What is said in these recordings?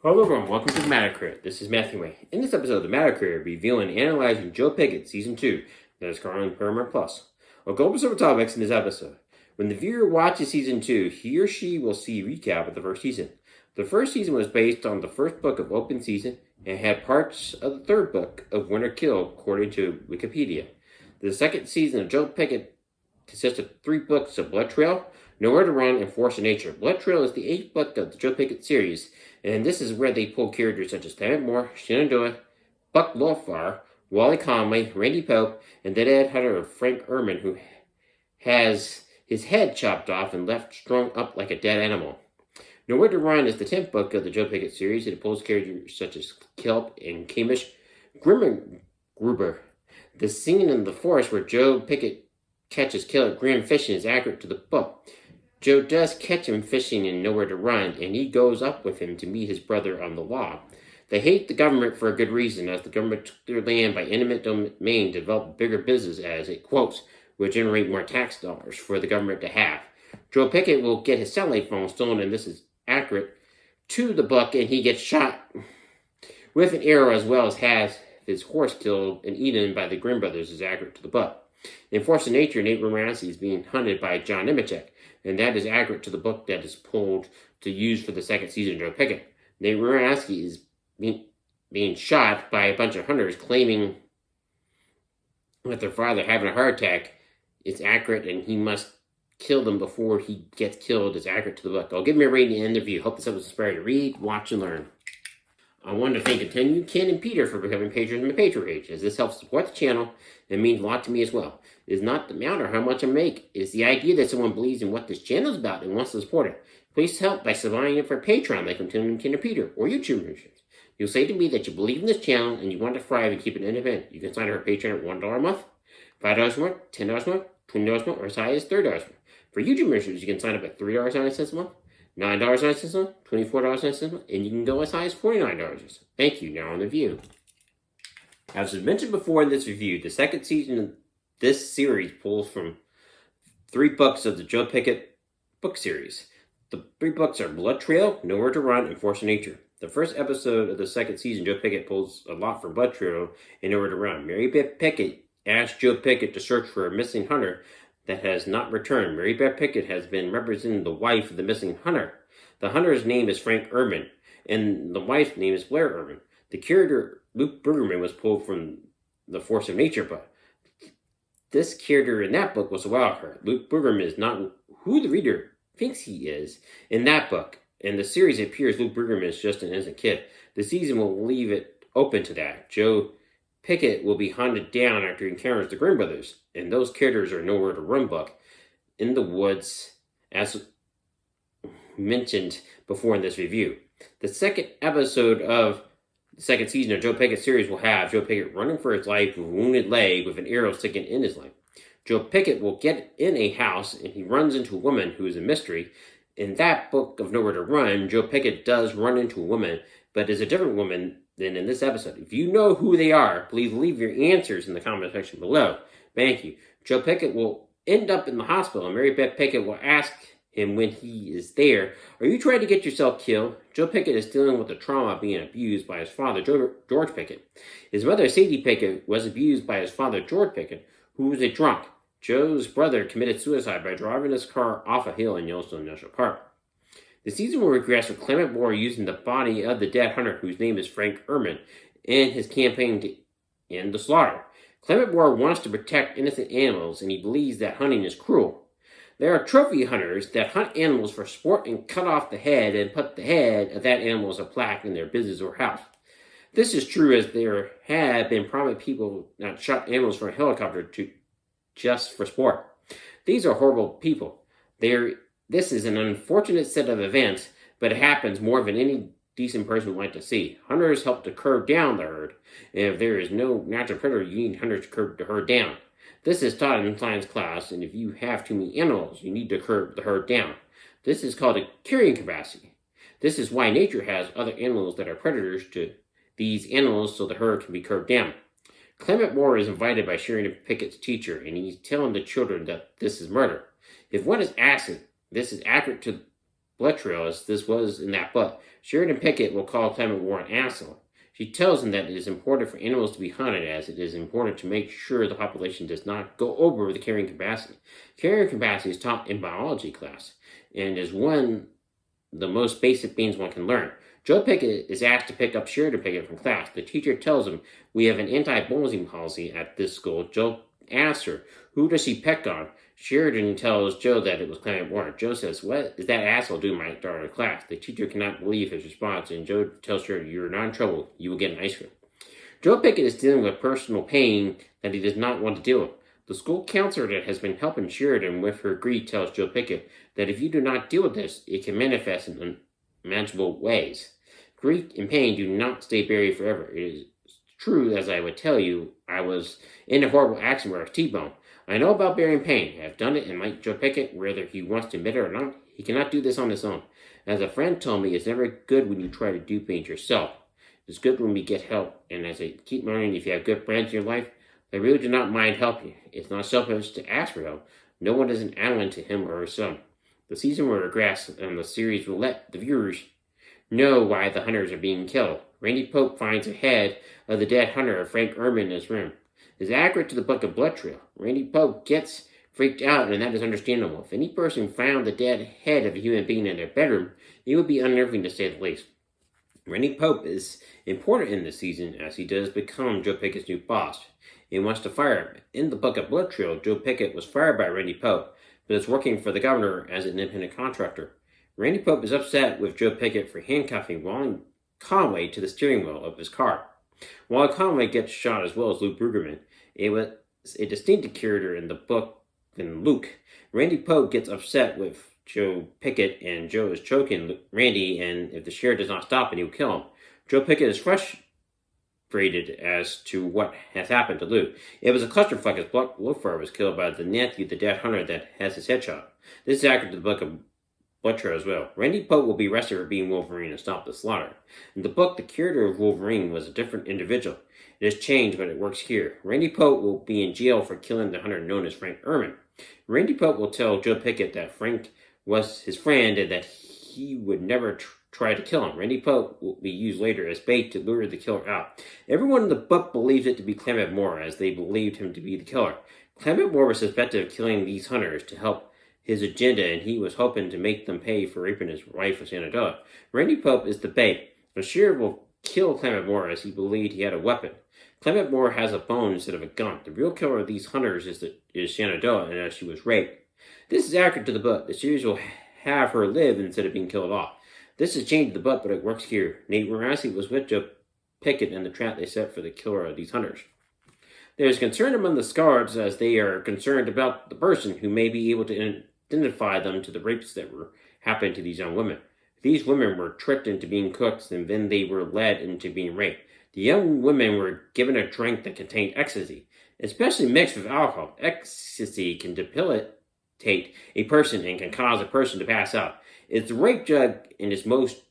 Hello everyone, welcome to the Matter Career. This is Matthew Way. In this episode of the Matter Career, reviewing and analyzing Joe Pickett Season 2, that is currently on Paramount Plus. I'll go over several topics in this episode. When the viewer watches Season 2, he or she will see a recap of the first season. The first season was based on the first book of Open Season and had parts of the third book of Winter Kill, according to Wikipedia. The second season of Joe Pickett consists of 3 books of Blood Trail, Nowhere to Run, and Force of Nature. Blood Trail is the 8th book of the Joe Pickett series, and this is where they pull characters such as Clement Moore, Shenandoah, Buck Lowfire, Wally Conway, Randy Pope, and the dead hunter Frank Erman, who has his head chopped off and left strung up like a dead animal. Nowhere to Run is the 10th book of the Joe Pickett series, and it pulls characters such as Kelp and Camish Gruber. The scene in the forest where Joe Pickett catches Killer Grim fishing is accurate to the book. Joe does catch him fishing in Nowhere to Run, and he goes up with him to meet his brother on the law. They hate the government for a good reason, as the government took their land by eminent domain to develop bigger business, as it quotes, would generate more tax dollars for the government to have. Joe Pickett will get his satellite phone stolen, and this is accurate to the book, and he gets shot with an arrow, as well as has his horse killed and eaten by the Grimm brothers, is accurate to the book. In Force of Nature, Nate Romancy is being hunted by John Nemechek, and that is accurate to the book that is pulled to use for the second season of Joe Pickett. Nate Romancy is being shot by a bunch of hunters claiming that their father having a heart attack is accurate and he must kill them before he gets killed is accurate to the book. I'll give me a rating and interview. Hope this episode was inspired to read, watch, and learn. I wanted to thank you, Ken and Peter, for becoming patrons on my Patreon page, as this helps support the channel and means a lot to me as well. It is not the amount or how much I make. It is the idea that someone believes in what this channel is about and wants to support it. Please help by signing up for Patreon like Ken and Peter or YouTube patrons. You'll say to me that you believe in this channel and you want to thrive and keep it independent. You can sign up for Patreon at $1 a month, $5 a month, $10 a month, $20 a month, or as high as $30 a month. For YouTube patrons, you can sign up at $3.90 a month, $9.90 a month, $24.90 a month, and you can go as high as $49 a month. Thank you. Now on the review. As was mentioned before in this review, the second season of this series pulls from 3 books of the Joe Pickett book series. The 3 books are Blood Trail, Nowhere to Run, and Force of Nature. The first episode of the second season, Joe Pickett pulls a lot from Blood Trail and Nowhere to Run. Mary Beth Pickett asks Joe Pickett to search for a missing hunter that has not returned. Mary Beth Pickett has been representing the wife of the missing hunter. The hunter's name is Frank Erman, and the wife's name is Blair Erman. The character Luke Brueggemann was pulled from the Force of Nature book. This character in that book was a wild card. Luke Brueggemann is not who the reader thinks he is in that book. In the series, it appears Luke Brueggemann is just an innocent kid. The season will leave it open to that. Joe Pickett will be hunted down after he encounters the Grimm brothers, and those characters are Nowhere to Run book. In the woods, as mentioned before in this review. The second episode of the second season of Joe Pickett's series will have Joe Pickett running for his life with a wounded leg with an arrow sticking in his leg. Joe Pickett will get in a house and he runs into a woman who is a mystery. In that book of Nowhere to Run, Joe Pickett does run into a woman, but is a different woman than in this episode. If you know who they are, please leave your answers in the comment section below. Thank you. Joe Pickett will end up in the hospital, and Mary Beth Pickett will ask him when he is there, "Are you trying to get yourself killed?" Joe Pickett is dealing with the trauma of being abused by his father, George Pickett. His mother, Sadie Pickett, was abused by his father, George Pickett, who was a drunk. Joe's brother committed suicide by driving his car off a hill in Yellowstone National Park. The season will regress with Clement Moore using the body of the dead hunter, whose name is Frank Erman, in his campaign to end the slaughter. Clement Moore wants to protect innocent animals, and he believes that hunting is cruel. There are trophy hunters that hunt animals for sport and cut off the head and put the head of that animal as a plaque in their business or house. This is true, as there have been prominent people that shot animals from a helicopter just for sport. These are horrible people. This is an unfortunate set of events, but it happens more than any decent person would like to see. Hunters help to curb down the herd, and if there is no natural predator, you need hunters to curb the herd down. This is taught in science class, and if you have too many animals, you need to curb the herd down. This is called a carrying capacity. This is why nature has other animals that are predators to these animals so the herd can be curbed down. Clement Moore is invited by Sheridan Pickett's teacher, and he's telling the children that this is murder. If one is asking, this is accurate to blood trail as this was in that book. Sheridan Pickett will call Clement Moore an asshole. She tells him that it is important for animals to be hunted, as it is important to make sure the population does not go over the carrying capacity. Carrying capacity is taught in biology class and is one of the most basic things one can learn. Joe Pickett is asked to pick up Sheridan Pickett from class. The teacher tells him, "We have an anti-bullying policy at this school." Joe asks her, "Who does she pick on?" Sheridan tells Joe that it was Clement Moore. Joe says, "What is that asshole doing in my daughter's class?" The teacher cannot believe his response, and Joe tells Sheridan, "You're not in trouble. You will get an ice cream." Joe Pickett is dealing with personal pain that he does not want to deal with. The school counselor that has been helping Sheridan with her grief tells Joe Pickett that if you do not deal with this, it can manifest in unimaginable ways. Grief and pain do not stay buried forever. It is true, as I would tell you, I was in a horrible accident where I was T-boned. I know about bearing pain. I have done it, and like Joe Pickett, whether he wants to admit it or not, he cannot do this on his own. As a friend told me, it's never good when you try to do things yourself. It's good when we get help, and as I keep learning, if you have good friends in your life, they really do not mind helping. It's not selfish to ask for help. No one is an island to him or herself. The season will regress, and the series will let the viewers know why the hunters are being killed. Randy Pope finds the head of the dead hunter, Frank Erman, in his room. It's accurate to the book of Blood Trail. Randy Pope gets freaked out, and that is understandable. If any person found the dead head of a human being in their bedroom, it would be unnerving to say the least. Randy Pope is important in this season as he does become Joe Pickett's new boss and wants to fire him. In the book of Blood Trail, Joe Pickett was fired by Randy Pope, but is working for the governor as an independent contractor. Randy Pope is upset with Joe Pickett for handcuffing Wally Conway to the steering wheel of his car. Wally Conway gets shot as well as Luke Brueggemann. It was a distinctive character in the book than Luke. Randy Pope gets upset with Joe Pickett, and Joe is choking Randy, and if the sheriff does not stop him, he will kill him. Joe Pickett is frustrated as to what has happened to Luke. It was a clusterfuck as Buck Lofar was killed by the nephew, the dead hunter that has his head shot. This is accurate to the book of Blood Trail as well. Randy Pope will be arrested for being Wolverine and stop the slaughter. In the book, the character of Wolverine was a different individual. It has changed, but it works here. Randy Pope will be in jail for killing the hunter known as Frank Erman. Randy Pope will tell Joe Pickett that Frank was his friend and that he would never try to kill him. Randy Pope will be used later as bait to lure the killer out. Everyone in the book believes it to be Clement Moore, as they believed him to be the killer. Clement Moore was suspected of killing these hunters to help his agenda, and he was hoping to make them pay for raping his wife of Shenandoah. Randy Pope is the bait. The sheriff will kill Clement Moore as he believed he had a weapon. Clement Moore has a bone instead of a gun. The real killer of these hunters is Shenandoah, and as she was raped. This is accurate to the book. The series will have her live instead of being killed off. This has changed the book, but it works here. Nate Morassy was with Joe Pickett in the trap they set for the killer of these hunters. There is concern among the Scards as they are concerned about the person who may be able to identify them to the rapes that were happening to these young women. These women were tricked into being cooks, and then they were led into being raped. The young women were given a drink that contained ecstasy, especially mixed with alcohol. Ecstasy can debilitate a person and can cause a person to pass out. It's the rape drug and is most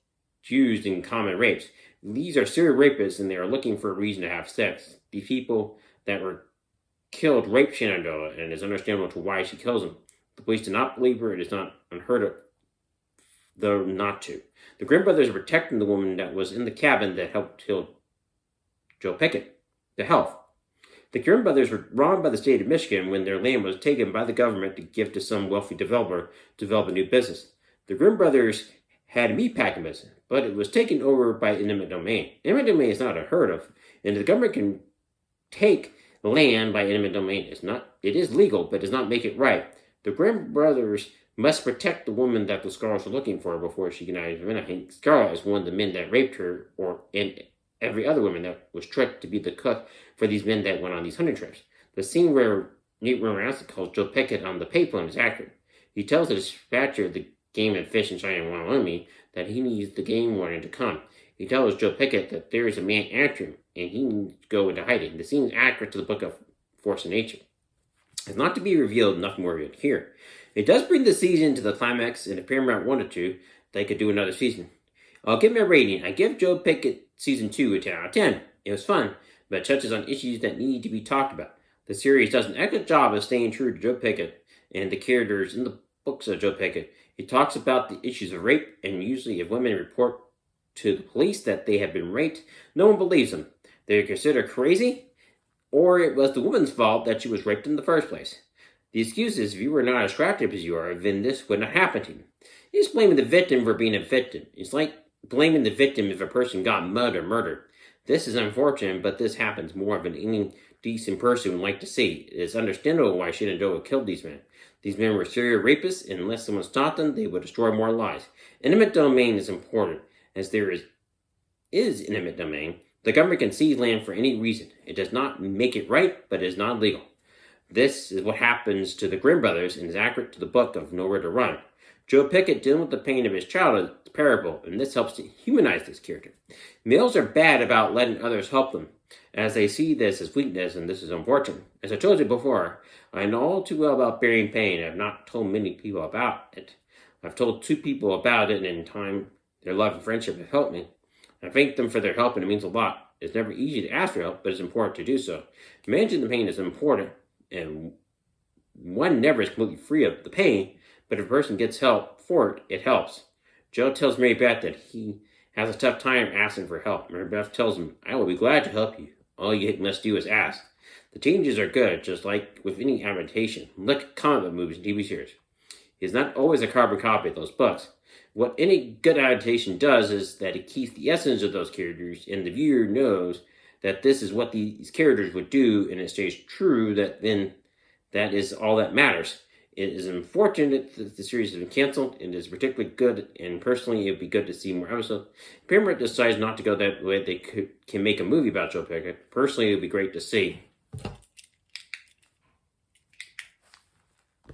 used in common rapes. These are serial rapists, and they are looking for a reason to have sex. The people that were killed raped Shenandoah, and it is understandable to why she kills them. The police do not believe her. It is not unheard of, though, not to. The Grimm brothers are protecting the woman that was in the cabin that helped kill Joe Pickett. The health. The Grimm brothers were wronged by the state of Michigan when their land was taken by the government to give to some wealthy developer to develop a new business. The Grimm brothers had a meatpacking business, but it was taken over by eminent domain. Eminent domain is not unheard of, and the government can take land by eminent domain. It is legal, but does not make it right. The Grimm brothers must protect the woman that the Scarlets are looking for before she can identify. Scarlet is one of the men that raped her, and every other woman that was tricked to be the cook for these men that went on these hunting trips. The scene where Nate Morassy calls Joe Pickett on the payphone is accurate. He tells the dispatcher of the game and fish in Cheyenne, Wyoming, that he needs the game warden to come. He tells Joe Pickett that there is a man after him, and he needs to go into hiding. The scene is accurate to the book of Force of Nature. It's not to be revealed, nothing more revealed here. It does bring the season to the climax, and if Paramount wanted to, they could do another season. I'll give my rating. I give Joe Pickett Season 2 a 10 out of 10. It was fun, but it touches on issues that need to be talked about. The series does an excellent job of staying true to Joe Pickett and the characters in the books of Joe Pickett. He talks about the issues of rape, and usually if women report to the police that they have been raped, no one believes them. They are considered crazy, or it was the woman's fault that she was raped in the first place. The excuse is, if you were not as attractive as you are, then this would not happen to you. He's blaming the victim for being a victim. It's like blaming the victim if a person got mugged or murdered. This is unfortunate, but this happens more than any decent person would like to see. It is understandable why Shenandoah killed these men. These men were serial rapists, and unless someone stopped them, they would destroy more lives. Intimate domain is important, as there is intimate domain. The government can seize land for any reason. It does not make it right, but it is not legal. This is what happens to the Grimm brothers and is accurate to the book of Nowhere to Run. Joe Pickett, dealing with the pain of his childhood, is parable, and this helps to humanize this character. Males are bad about letting others help them, as they see this as weakness, and this is unfortunate. As I told you before, I know all too well about bearing pain. I have not told many people about it. I've told 2 people about it, and in time, their love and friendship have helped me. I thank them for their help, and it means a lot. It's never easy to ask for help, but it's important to do so. Managing the pain is important, and one never is completely free of the pain, but if a person gets help for it, it helps. Joe tells Mary Beth that he has a tough time asking for help. Mary Beth tells him, I will be glad to help you. All you must do is ask. The changes are good, just like with any adaptation. Look at comic book movies and TV series. It's not always a carbon copy of those books. What any good adaptation does is that it keeps the essence of those characters, and the viewer knows that this is what these characters would do, and it stays true, that then that is all that matters. It is unfortunate that the series has been canceled. It is particularly good, and personally, it would be good to see more episodes. If Paramount decides not to go that way, they can make a movie about Joe Pickett. Personally, it would be great to see.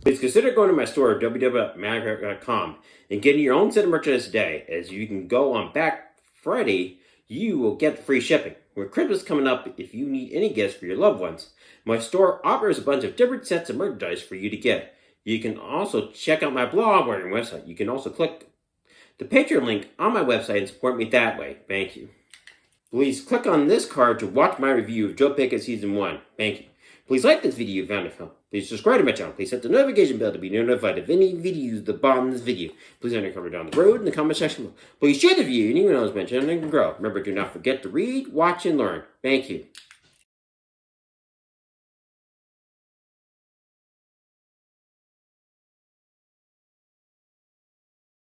Please consider going to my store at www.mattercare.com and getting your own set of merchandise today. As you can go on Black Friday, you will get free shipping. With Christmas coming up, if you need any gifts for your loved ones, my store offers a bunch of different sets of merchandise for you to get. You can also check out my blog or my website. You can also click the Patreon link on my website and support me that way. Thank you. Please click on this card to watch my review of Joe Pickett Season 1. Thank you. Please like this video if you found it helpful. Please subscribe to my channel. Please hit the notification bell to be notified of any videos at the bottom of this video. Please comment down the road in the comment section below. Please share the video and anyone else mentioned and can grow. Remember, do not forget to read, watch, and learn. Thank you.